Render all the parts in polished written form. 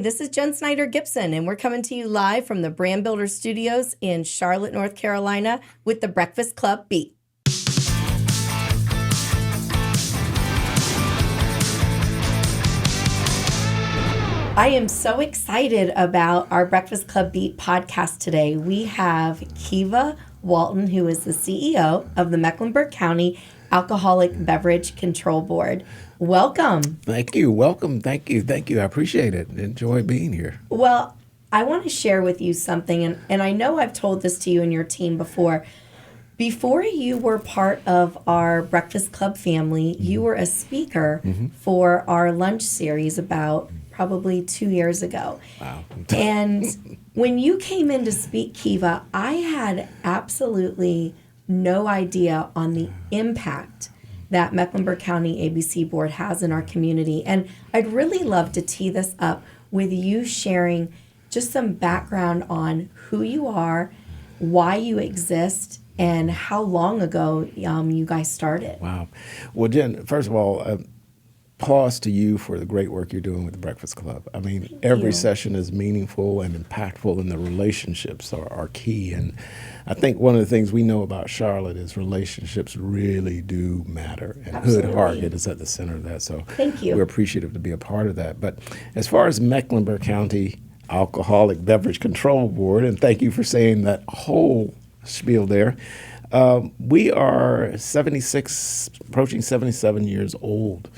This is Jen Snyder Gibson, and we're coming to you live from the Brand Builder Studios in Charlotte, North Carolina, with the Breakfast Club Beat. I am so excited about our Breakfast Club Beat podcast today. We have Keva Walton, who is the CEO of the Mecklenburg County Alcoholic Beverage Control Board. Welcome. Thank you. Welcome. Thank you. I appreciate it. Enjoy being here. Well, I want to share with you something, and I know I've told this to you and your team before. Before you were part of our Breakfast Club family, you were a speaker for our lunch series about probably 2 years ago. Wow. And when you came in to speak, Keva, I had absolutely no idea on the impact that Mecklenburg County ABC Board has in our community. And I'd really love to tee this up with you sharing just some background on who you are, why you exist, and how long ago you guys started. Wow. Well, Jen, first of all, applause to you for the great work you're doing with the Breakfast Club. I mean, Thank every you. session is meaningful and impactful, and the relationships are key. And I think one of the things we know about Charlotte is relationships really do matter. And Absolutely. Hood Hargett is at the center of that. So Thank you. we're appreciative to be a part of that. But as far as Mecklenburg County Alcoholic Beverage Control Board, and thank you for saying that whole spiel there. We are 76, approaching 77 years old.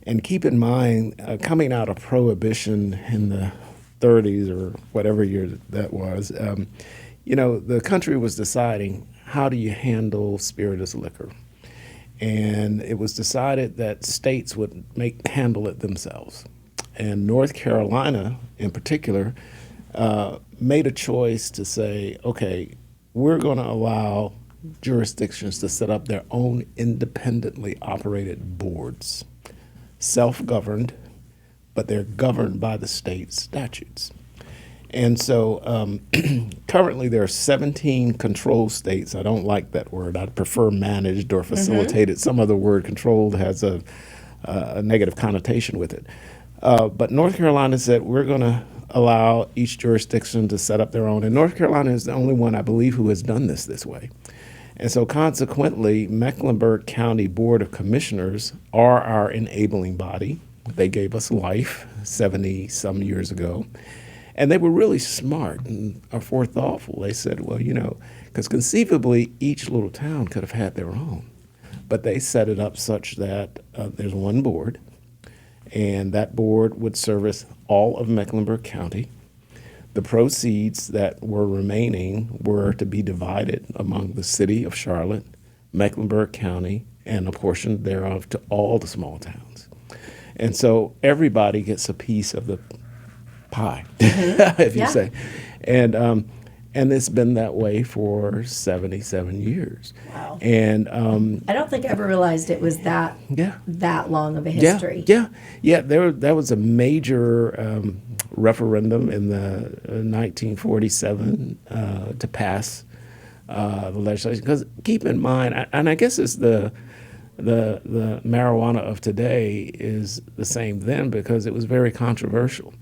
And keep in mind, coming out of Prohibition in the 30s or whatever year that was, the country was deciding, how do you handle spirituous liquor? And it was decided that states would handle it themselves. And North Carolina, in particular, made a choice to say, okay, we're going to allow jurisdictions to set up their own independently operated boards, self-governed, but they're governed by the state statutes. And so currently there are 17 controlled states. I don't like that word. I'd prefer managed or facilitated. Some other word, controlled, has a negative connotation with it. But North Carolina said, we're going to allow each jurisdiction to set up their own. And North Carolina is the only one, I believe, who has done this way. And so consequently, Mecklenburg County Board of Commissioners are our enabling body. They gave us life 70-some years ago. And they were really smart and are forethoughtful. They said, well, because conceivably each little town could have had their own. But they set it up such that there's one board, and that board would service all of Mecklenburg County. The proceeds that were remaining were to be divided among the city of Charlotte, Mecklenburg County, and a portion thereof to all the small towns. And so everybody gets a piece of the pie, if you say. And it's been that way for 77 years. Wow. And I don't think I ever realized it was that long of a history. Yeah. That was a major referendum in the 1947 to pass the legislation. Because keep in mind, and I guess it's the marijuana of today is the same then, because it was very controversial.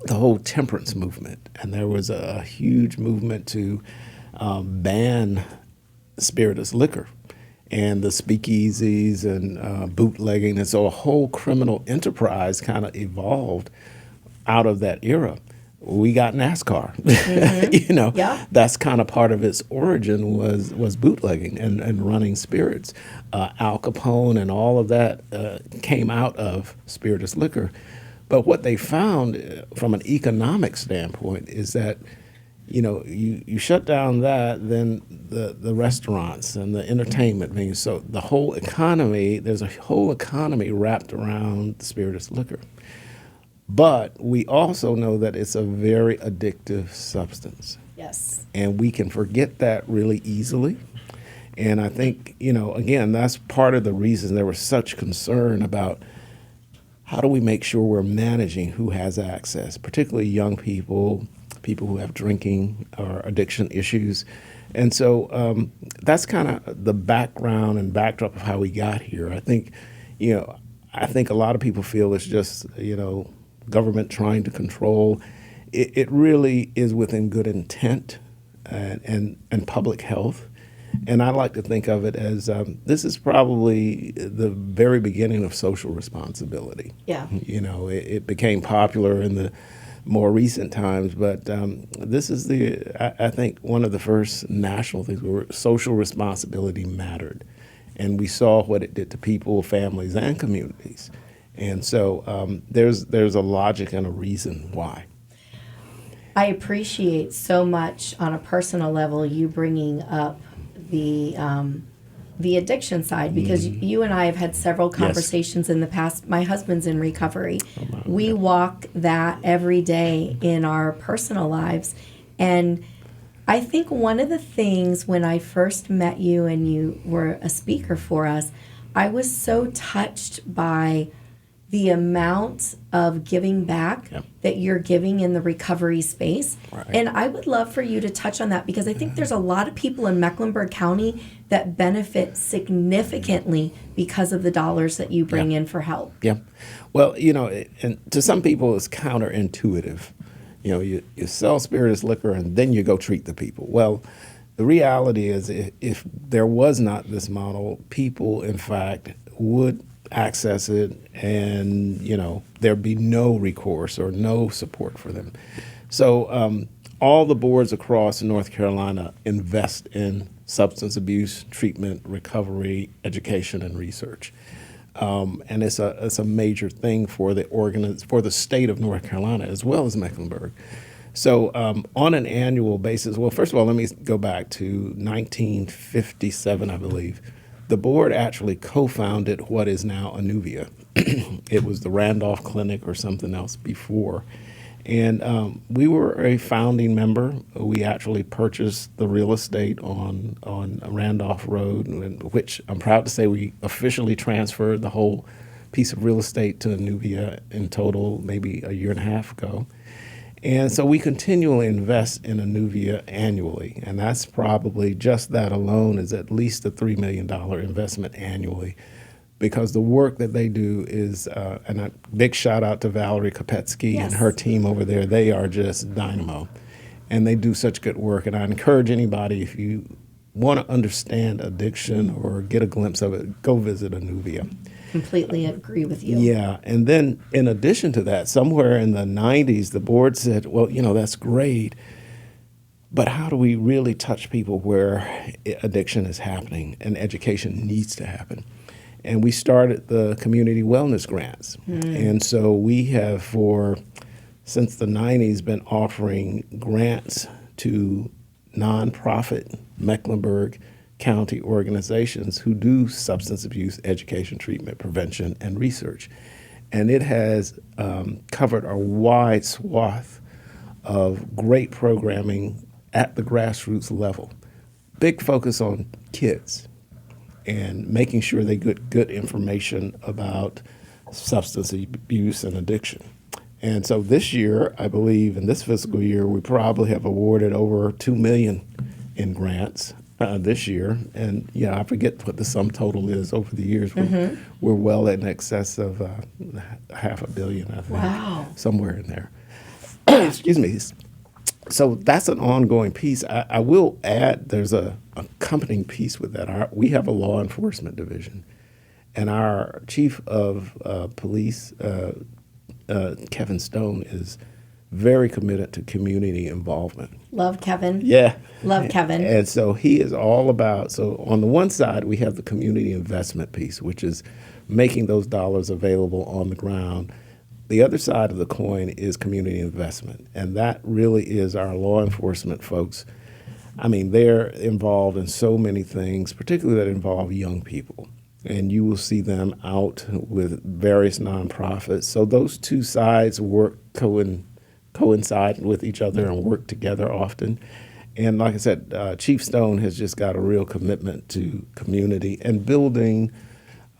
The whole temperance movement, and there was a huge movement to ban spirituous liquor and the speakeasies and bootlegging, and so a whole criminal enterprise kind of evolved out of that era. We got NASCAR. That's kind of part of its origin was bootlegging and running spirits. Al Capone and all of that came out of spirituous liquor. But what they found from an economic standpoint is that, you shut down that, then the restaurants and the entertainment venues. So the whole economy, there's a whole economy wrapped around the spirituous liquor. But we also know that it's a very addictive substance. Yes. And we can forget that really easily. And I think, again, that's part of the reason there was such concern about how do we make sure we're managing who has access, particularly young people, people who have drinking or addiction issues. And so that's kind of the background and backdrop of how we got here. I think, a lot of people feel it's just, government trying to control. It really is within good intent and public health. And I like to think of it as this is probably the very beginning of social responsibility. Yeah. You know, it became popular in the more recent times, but this is I think one of the first national things where social responsibility mattered. And we saw what it did to people, families, and communities. And so there's a logic and a reason why. I appreciate so much on a personal level you bringing up the addiction side, because you and I have had several conversations in the past. My husband's in recovery. We walk that every day in our personal lives. And I think one of the things when I first met you and you were a speaker for us, I was so touched by the amount of giving back that you're giving in the recovery space. Right. And I would love for you to touch on that, because I think there's a lot of people in Mecklenburg County that benefit significantly because of the dollars that you bring in for help. Yeah. Well, you know, and to some people it's counterintuitive. You know, you sell spirituous liquor and then you go treat the people. Well, the reality is if there was not this model, people, in fact, would access it, and you know there'd be no recourse or no support for them. So all the boards across North Carolina invest in substance abuse treatment, recovery, education, and research, and it's a major thing for the state of North Carolina as well as Mecklenburg. So on an annual basis, well, first of all, let me go back to 1957, I believe. The board actually co-founded what is now Anuvia. It was the Randolph Clinic or something else before. And we were a founding member. We actually purchased the real estate on Randolph Road, which I'm proud to say we officially transferred the whole piece of real estate to Anuvia in total maybe a year and a half ago. And so we continually invest in Anuvia annually, and that's probably just that alone is at least a $3 million investment annually, because the work that they do is, and a big shout out to Valerie Kopetsky and her team over there. They are just dynamo, and they do such good work. And I encourage anybody, if you want to understand addiction or get a glimpse of it, go visit Anuvia. Completely agree with you. Yeah, and then in addition to that, somewhere in the 90s, the board said, well, you know, that's great, but how do we really touch people where addiction is happening and education needs to happen? And we started the community wellness grants. And so we have since the 90s, been offering grants to nonprofit Mecklenburg County organizations who do substance abuse education, treatment, prevention, and research. And it has covered a wide swath of great programming at the grassroots level. Big focus on kids and making sure they get good information about substance abuse and addiction. And so this year, I believe in this fiscal year, we probably have awarded over $2 million in grants this year, and I forget what the sum total is over the years. We're well in excess of $500 million, I think. Wow. Somewhere in there. Excuse me. So that's an ongoing piece. I will add there's a accompanying piece with that. We have a law enforcement division, and our chief of police, Kevin Stone, is very committed to community involvement. Love Kevin. Yeah. Love Kevin. And so he is all about, so on the one side, we have the community investment piece, which is making those dollars available on the ground. The other side of the coin is community investment. And that really is our law enforcement folks. I mean, they're involved in so many things, particularly that involve young people. And you will see them out with various nonprofits. So those two sides coincide with each other and work together often. And like I said, Chief Stone has just got a real commitment to community and building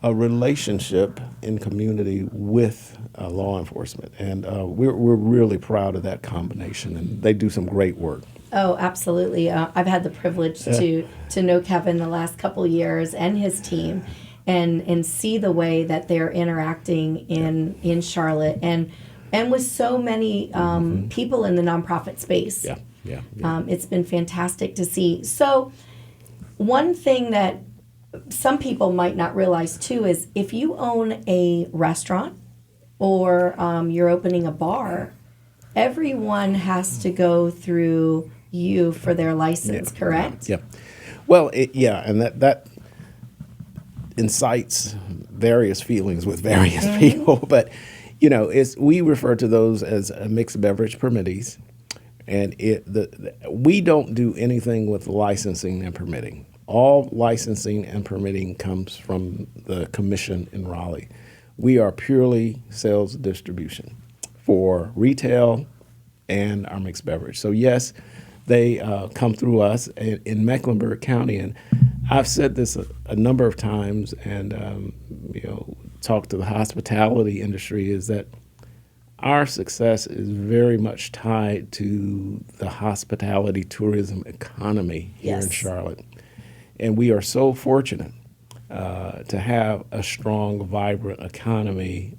a relationship in community with law enforcement. And we're really proud of that combination, and they do some great work. Oh, absolutely. I've had the privilege to know Kevin the last couple of years and his team, and see the way that they're interacting in Charlotte. And and with so many people in the nonprofit space. Yeah. It's been fantastic to see. So one thing that some people might not realize too is if you own a restaurant or you're opening a bar, everyone has to go through you for their license, correct? Yeah. Well, and that incites various feelings with various people, but we refer to those as mixed beverage permittees, and we don't do anything with licensing and permitting. All licensing and permitting comes from the commission in Raleigh. We are purely sales distribution for retail and our mixed beverage. So yes, they come through us in Mecklenburg County, and I've said this a number of times, and talked to the hospitality industry, is that our success is very much tied to the hospitality tourism economy here in Charlotte. And we are so fortunate to have a strong, vibrant economy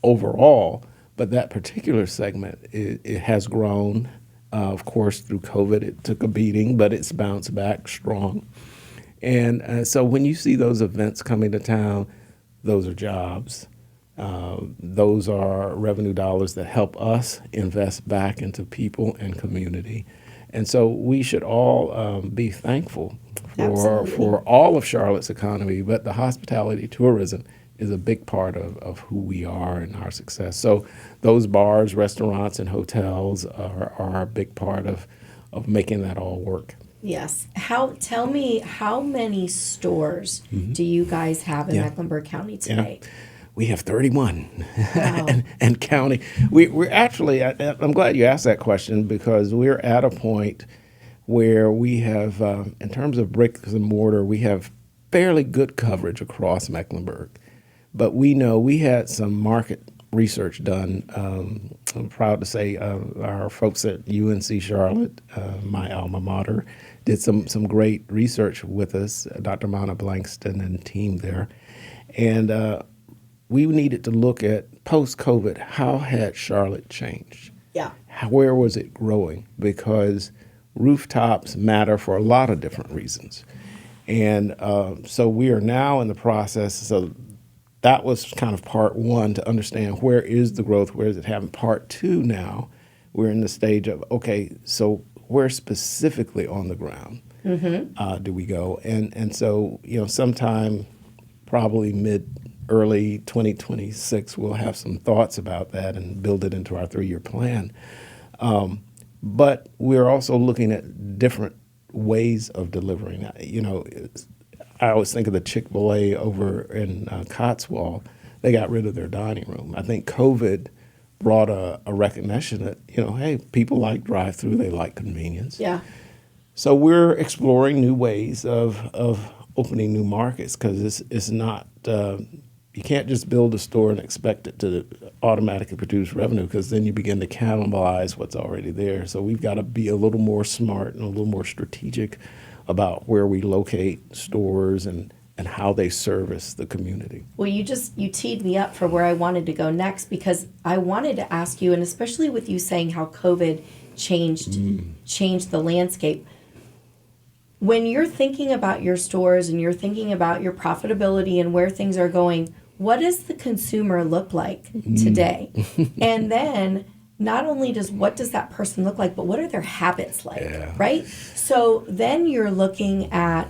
overall, but that particular segment, it has grown. Of course, through COVID, it took a beating, but it's bounced back strong. And so when you see those events coming to town, those are jobs. Those are revenue dollars that help us invest back into people and community. And so we should all be thankful for all of Charlotte's economy, but the hospitality tourism is a big part of who we are and our success. So those bars, restaurants, and hotels are a big part of making that all work. Yes. Tell me, how many stores do you guys have in Mecklenburg County today? Yeah. We have 31 Wow. and counting. We're actually, I'm glad you asked that question, because we're at a point where we have, in terms of bricks and mortar, we have fairly good coverage across Mecklenburg. But we know we had some market research done. I'm proud to say our folks at UNC Charlotte, my alma mater, did some great research with us, Dr. Mana Blankston and team there. And we needed to look at post-COVID, how had Charlotte changed? Yeah. Where was it growing? Because rooftops matter for a lot of different reasons. And so we are now in the process. So that was kind of part one, to understand where is the growth, where is it happening. Part two now, we're in the stage of, okay, so where specifically on the ground do we go? And so, sometime probably early 2026, we'll have some thoughts about that and build it into our 3-year plan. But we're also looking at different ways of delivering. I always think of the Chick-fil-A over in Cotswold. They got rid of their dining room. I think COVID brought a recognition that, hey, people like drive-through, they like convenience. Yeah. So we're exploring new ways of opening new markets, because it's not, you can't just build a store and expect it to automatically produce revenue, because then you begin to cannibalize what's already there. So we've got to be a little more smart and a little more strategic about where we locate stores and how they service the community. Well, you teed me up for where I wanted to go next, because I wanted to ask you, and especially with you saying how COVID changed the landscape. When you're thinking about your stores and you're thinking about your profitability and where things are going, what does the consumer look like today? And then not only what does that person look like, but what are their habits like, right? So then you're looking at,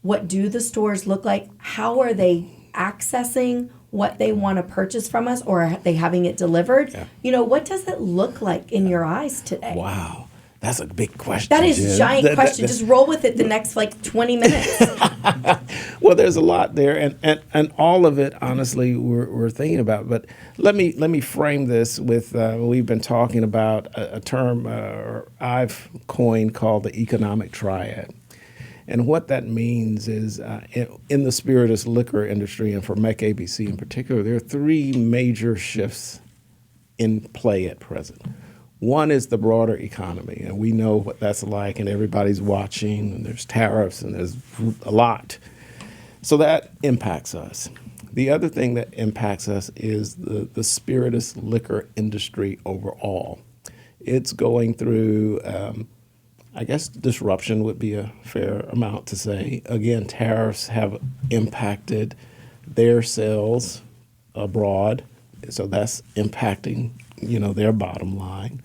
what do the stores look like? How are they accessing what they want to purchase from us, or are they having it delivered? What does it look like in your eyes today? Wow. That's a big question. That is a giant question. Just roll with it the next 20 minutes. Well, there's a lot there, and all of it, honestly, we're thinking about. But let me frame this with we've been talking about a term I've coined called the economic triad. And what that means is, in the spirituous liquor industry, and for Mec ABC in particular, there are 3 major shifts in play at present. One is the broader economy, and we know what that's like, and everybody's watching, and there's tariffs, and there's a lot. So that impacts us. The other thing that impacts us is the spirituous liquor industry overall. It's going through, I guess disruption would be a fair amount to say. Again, tariffs have impacted their sales abroad, so that's impacting, their bottom line.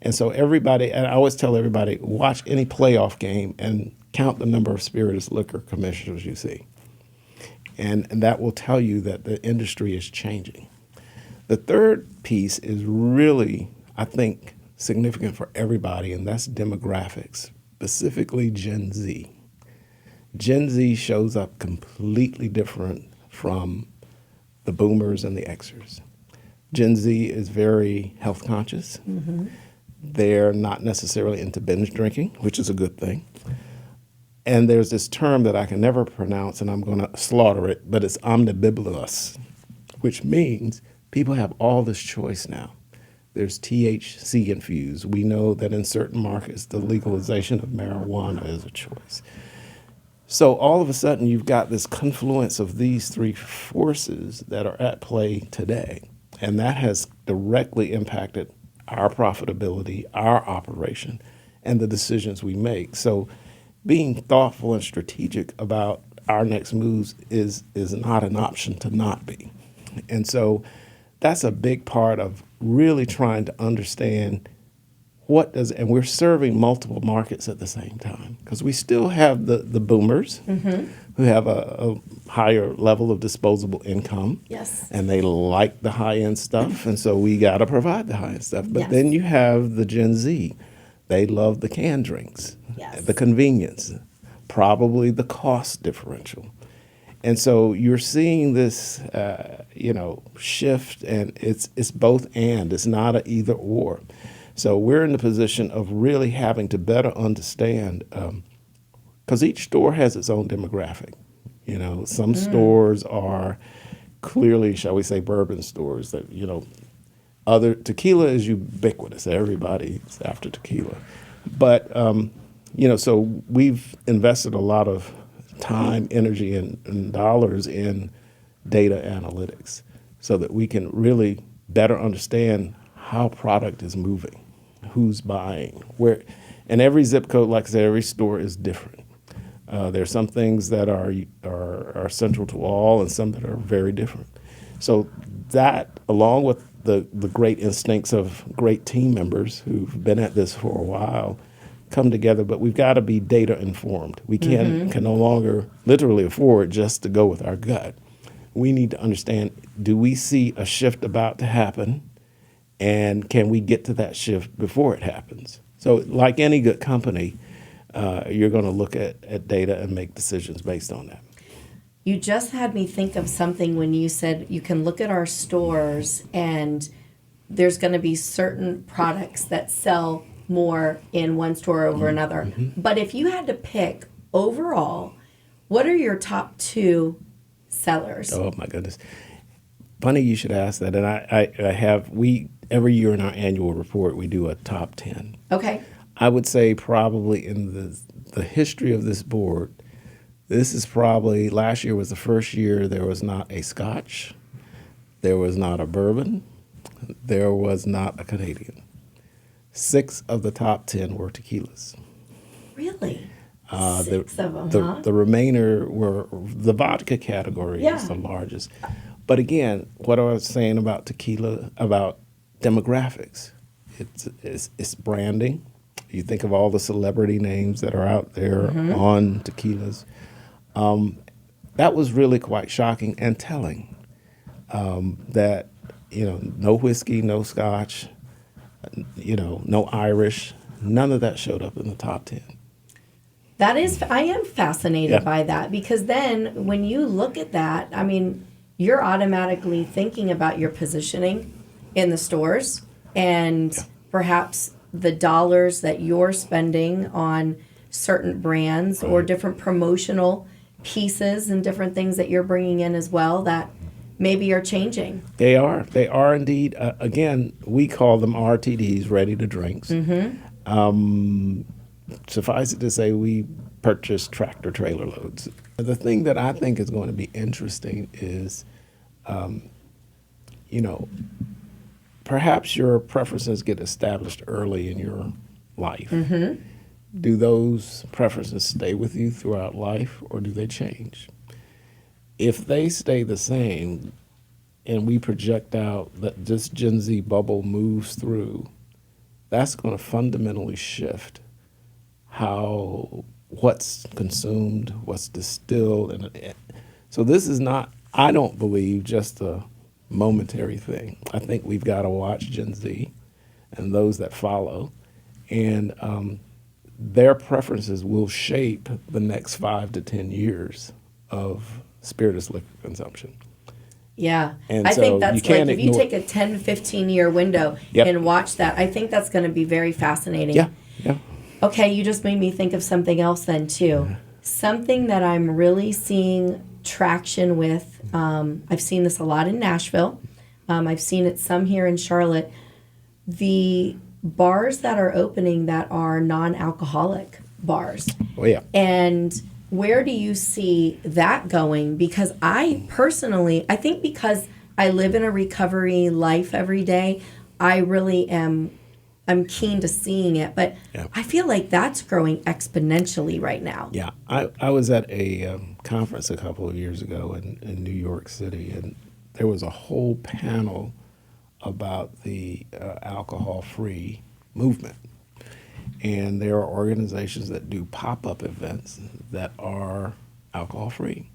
And so everybody, and I always tell everybody, watch any playoff game and count the number of spirituous liquor commissioners you see. And that will tell you that the industry is changing. The third piece is really, I think, significant for everybody, and that's demographics, specifically Gen Z. Gen Z shows up completely different from the boomers and the Xers. Gen Z is very health conscious. Mm-hmm. They're not necessarily into binge drinking, which is a good thing. And there's this term that I can never pronounce, and I'm going to slaughter it, but it's omnibulous, which means people have all this choice now. There's THC infused. We know that in certain markets, the legalization of marijuana is a choice. So all of a sudden, you've got this confluence of these three forces that are at play today, and that has directly impacted our profitability, our operation, and the decisions we make. So being thoughtful and strategic about our next moves is not an option to not be. And so that's a big part of really trying to understand and we're serving multiple markets at the same time, because we still have the boomers mm-hmm. who have a higher level of disposable income. Yes. And they like the high-end stuff, and so we got to provide the high-end stuff. But yes. then you have the Gen Z. They love the canned drinks, yes. the convenience, probably the cost differential. And so you're seeing this, shift, and it's both and. It's not an either or. So we're in the position of really having to better understand, because each store has its own demographic. Some stores are clearly, shall we say, bourbon stores that, other tequila is ubiquitous. Everybody's after tequila. But, so we've invested a lot of time, energy, and dollars in data analytics so that we can really better understand how product is moving, who's buying, where. And every zip code, like I said, every store is different. There's some things that are central to all and some that are very different. So that, along with the great instincts of great team members who've been at this for a while, come together, but we've got to be data informed. We can no longer literally afford just to go with our gut. We need to understand, do we see a shift about to happen, and can we get to that shift before it happens? So like any good company, you're going to look at data and make decisions based on that. You just had me think of something when you said you can look at our stores and there's going to be certain products that sell more in one store over another. Mm-hmm. But if you had to pick overall, what are your top two sellers? Oh my goodness. Funny you should ask that. And we every year in our annual report, we do a top 10. Okay. I would say probably in the history of this board, this is probably, last year was the first year there was not a Scotch, there was not a bourbon, there was not a Canadian. 6 of the top 10 were tequilas. Really? 6 of them, huh? The remainder were, the vodka category is the largest. But again, what I was saying about tequila, about demographics, it's branding. You think of all the celebrity names that are out there on tequilas. That was really quite shocking and telling, that, no whiskey, no Scotch, no Irish, none of that showed up in the top 10. I am fascinated by that, because then when you look at that, I mean, you're automatically thinking about your positioning in the stores and perhaps the dollars that you're spending on certain brands or different promotional pieces and different things that you're bringing in as well that maybe are changing. They are indeed. Again, we call them RTDs, ready to drinks. Suffice it to say, we purchase tractor trailer loads. The thing that I think is going to be interesting is you know, perhaps your preferences get established early in your life. Mm-hmm. Do those preferences stay with you throughout life, or do they change? If they stay the same, and we project out that this Gen Z bubble moves through, that's going to fundamentally shift how what's consumed, what's distilled, and so this is not, I don't believe, just a momentary thing. I think we've got to watch Gen Z and those that follow, and their preferences will shape the next 5 to 10 years of spirituous liquor consumption. Yeah. And I so think that's you can't like, if you ignore- take a 10, 15-year window Yep. and watch that, I think that's going to be very fascinating. Yeah, yeah. Okay, you just made me think of something else then, too. Something that I'm really seeing traction with, I've seen this a lot in Nashville. I've seen it some here in Charlotte. The bars that are opening that are non-alcoholic bars. Oh, yeah. And where do you see that going? Because I personally, I think because I live in a recovery life every day, I really I'm keen to seeing it. But Yeah. I feel like that's growing exponentially right now. Yeah, I was at a conference a couple of years ago in New York City, and there was a whole panel about the alcohol-free movement. And there are organizations that do pop-up events that are alcohol-free.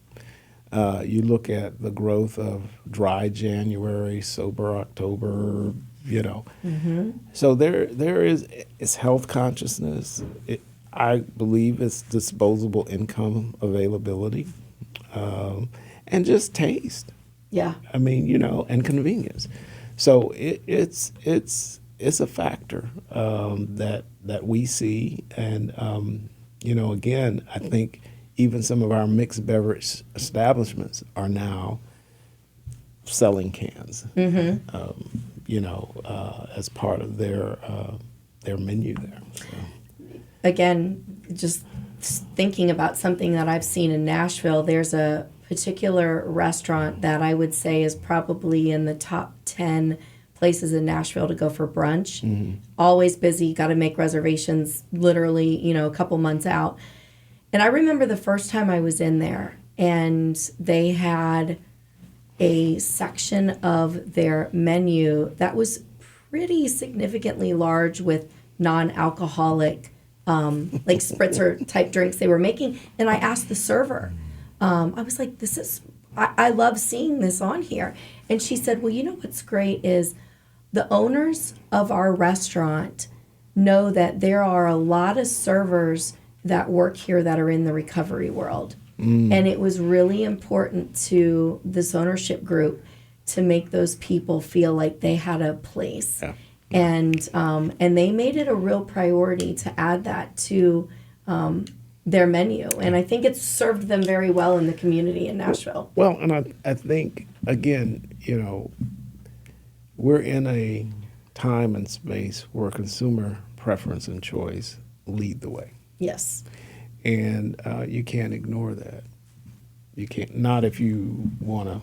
You look at the growth of Dry January, Sober October, you know. Mm-hmm. So there is, it's health consciousness. I believe it's disposable income availability, and just taste. Yeah. I mean, you know, and convenience. So it's a factor that we see, and you know, again, I think even some of our mixed beverage establishments are now selling cans. Mm-hmm. You know, as part of their menu there. So. Again, just thinking about something that I've seen in Nashville, there's a particular restaurant that I would say is probably in the top 10 places in Nashville to go for brunch. Mm-hmm. Always busy, got to make reservations literally, you know, a couple months out. And I remember the first time I was in there, and they had a section of their menu that was pretty significantly large with non-alcoholic, like spritzer type drinks they were making. And I asked the server, I was like, I love seeing this on here. And she said, well, you know what's great is the owners of our restaurant know that there are a lot of servers that work here that are in the recovery world. And it was really important to this ownership group to make those people feel like they had a place. Yeah. And they made it a real priority to add that to their menu. And I think it's served them very well in the community in Nashville. Well, and I think, again, you know, we're in a time and space where consumer preference and choice lead the way. Yes. And you can't ignore that. You can't, not if you want to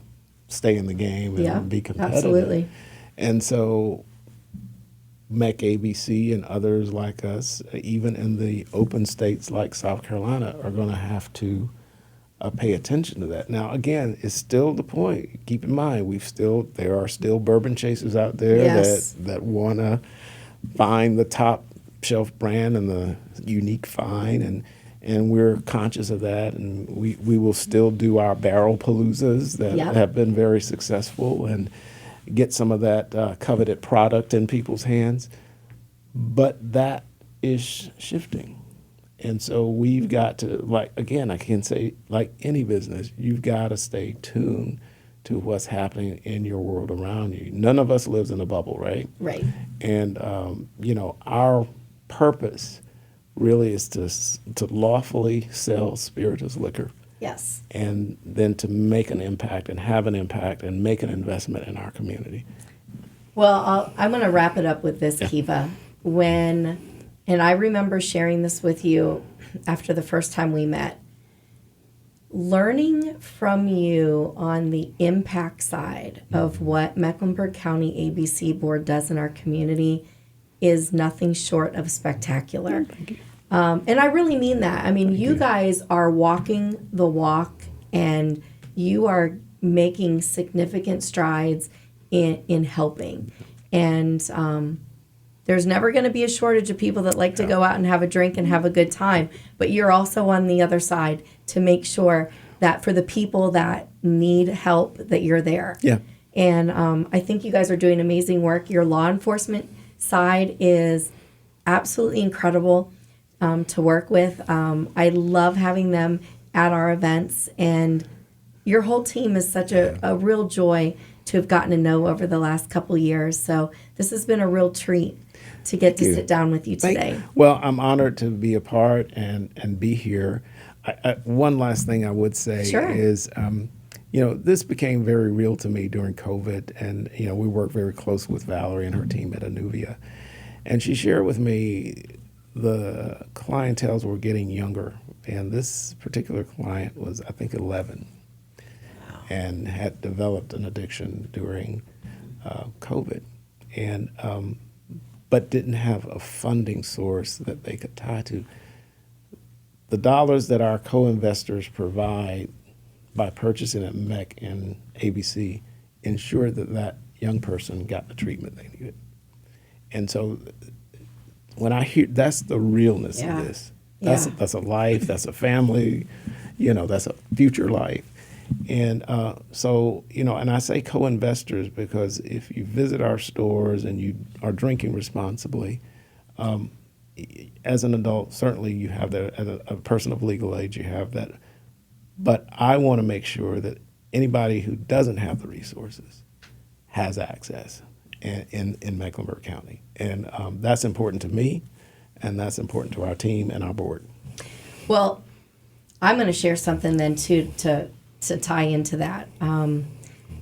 stay in the game and be competitive. Absolutely. And so MEC ABC and others like us, even in the open states like South Carolina, are going to have to pay attention to that. Now, again, it's still the point. Keep in mind, there are still bourbon chasers out there that want to find the top shelf brand and the unique find, and we're conscious of that, and we will still do our barrel paloozas that have been very successful and get some of that coveted product in people's hands. But that is shifting. And so we've got to, like, again, I can say, like any business, you've got to stay tuned to what's happening in your world around you. None of us lives in a bubble, right? Right. And, you know, our purpose really is to lawfully sell spirituous liquor. Yes. And then to make an impact and have an impact and make an investment in our community. Well, I'm going to wrap it up with this, Keva. And I remember sharing this with you after the first time we met. learning from you on the impact side of what Mecklenburg County ABC Board does in our community is nothing short of spectacular. Thank you. And I really mean that. I mean, you guys are walking the walk, and you are making significant strides in helping. And there's never going to be a shortage of people that like to go out and have a drink and have a good time. But you're also on the other side to make sure that for the people that need help, that you're there. Yeah. And I think you guys are doing amazing work. Your law enforcement side is absolutely incredible to work with. I love having them at our events, and your whole team is such a real joy to have gotten to know over the last couple years. So this has been a real treat to get to sit down with you today. Well, I'm honored to be a part and be here. One last thing I would say is, this became very real to me during COVID, and we work very close with Valerie and her team at Anuvia, and she shared with me the clientels were getting younger, and this particular client was, I think, 11, and had developed an addiction during COVID, and but didn't have a funding source that they could tie to. The dollars that our co-investors provide by purchasing at MEC and ABC ensured that that young person got the treatment they needed. And so when I hear, that's the realness of this. That's a life, that's a family, that's a future life. And and I say co-investors because if you visit our stores and you are drinking responsibly, as an adult, certainly you have that. As a person of legal age, you have that. But I want to make sure that anybody who doesn't have the resources has access in Mecklenburg County. And that's important to me, and that's important to our team and our board. Well, I'm going to share something then, too, to tie into that.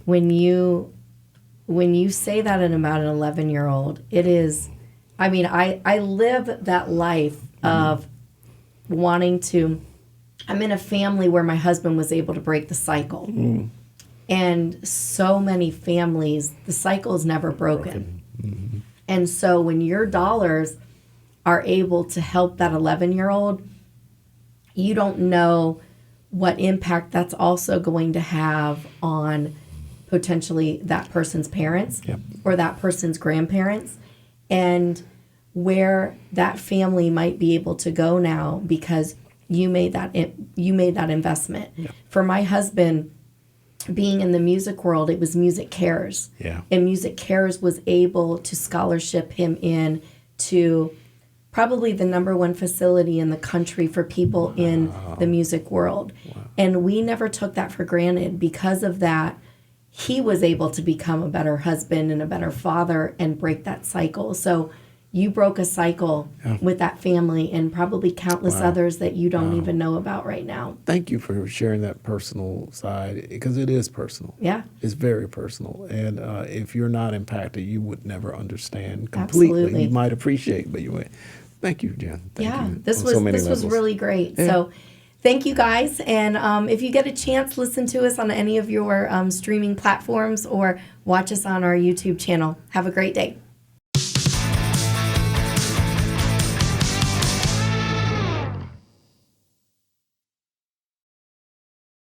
When you say that in about an 11-year-old, it is, I live that life of wanting to, I'm in a family where my husband was able to break the cycle. And so many families, the cycle is never broken. And so when your dollars are able to help that 11-year-old, you don't know what impact that's also going to have on potentially that person's parents or that person's grandparents, and where that family might be able to go now because you made that investment. For my husband, being in the music world, it was Music Cares. And Music Cares was able to scholarship him in to probably the #1 facility in the country for people in the music world. And we never took that for granted. Because of that, he was able to become a better husband and a better father and break that cycle. So you broke a cycle with that family and probably countless others that you don't even know about right now. Thank you for sharing that personal side, because it is personal. It's very personal. And if you're not impacted, you would never understand completely. Absolutely. You might appreciate, but you would. Thank you, Jen. Thank you this on was so was really great. So thank you guys. And if you get a chance, listen to us on any of your streaming platforms or watch us on our YouTube channel. Have a great day.